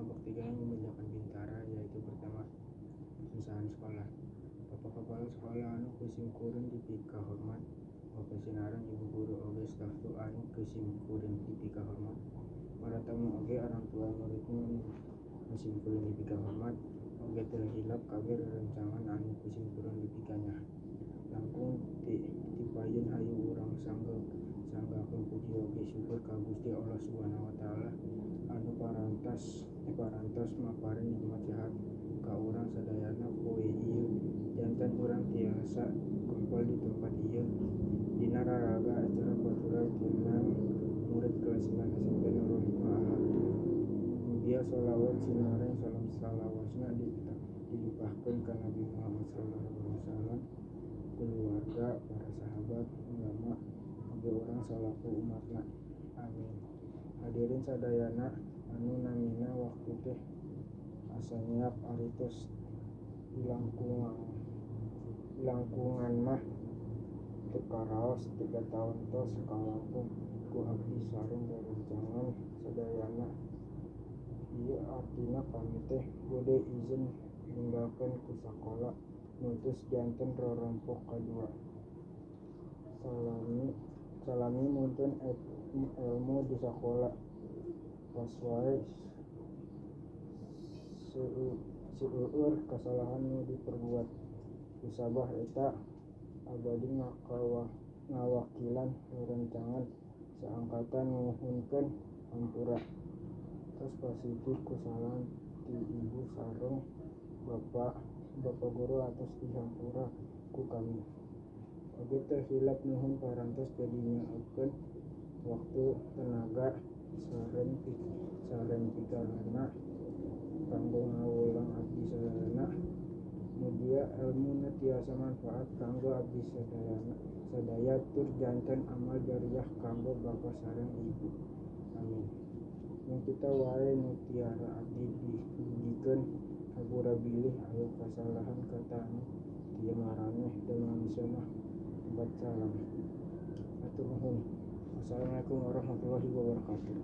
kelompok 3 yang membacakan Bintara, yaitu pertama susahan sekolah. Bapak Kepala Sekolah anu kusimkuring dipika hormat, Bapak Sinaran Ibu Guru oge staf tu anu kusimkuring dipika hormat, para tamu oge orang tua muridnya kusimkuring dipika hormat, oge terhilap kabeh rerencangan anu kusimkuring dipikanya. Langkung tipayun hayu urang sanggakeun puji oge syukur ka Gusti Allah Subhanahu wa taala anu parantos maparing nikmat sehat ka urang sadayana poe ieu janten urang tiasa kumpul di tempat ieu dina raraga acara baturan tienang murid kelas 9 SMP Nurul Hikmah Al-Hakim. Mugia sholawat sinareng salam salawasna dilimpahkeun ka Nabi Muhammad sallallahu alaihi wasallam, keluarga, para sahabat, ulama, oge urang salaku umatna. Amin. Hadirin sadayana anu namina waktu teh asaniap aritos langkungan mah teu karaos 3 taun tos kalangkung ku abdi sareng rerencangan sadayana. Ieu artina kami teh bade izin ninggalkeun ku sakola nutus janten rorompok kadua. Salami muntun elmu di sakola pas wae seueur kasalahan nu diperbuat. Kusabah eta abadi ngawakilan rerencangan saangkatan nguhunkeun hampura. Tos pasifik kusalahan ti ibu sareng bapak guru atas dihampura ku kami. Oge teu hilap nuhun parantos jadi nyaeutkeun waktu, tenaga, sareng pikiranna kanggo ngawulang abdi sadayana. Mugia elmuna tiasa manfaat kanggo abdi sadaya tur janten amal jariah kanggo bapa sareng ibu. Amin. Mun kita wae nu tiara abdi dibugikeun hapura bilih aya kasalahan kata anu tieu maraneh da manusia mah tempat salam. Hatur nuhun. Wassalamualaikum warahmatullahi wabarakatuh.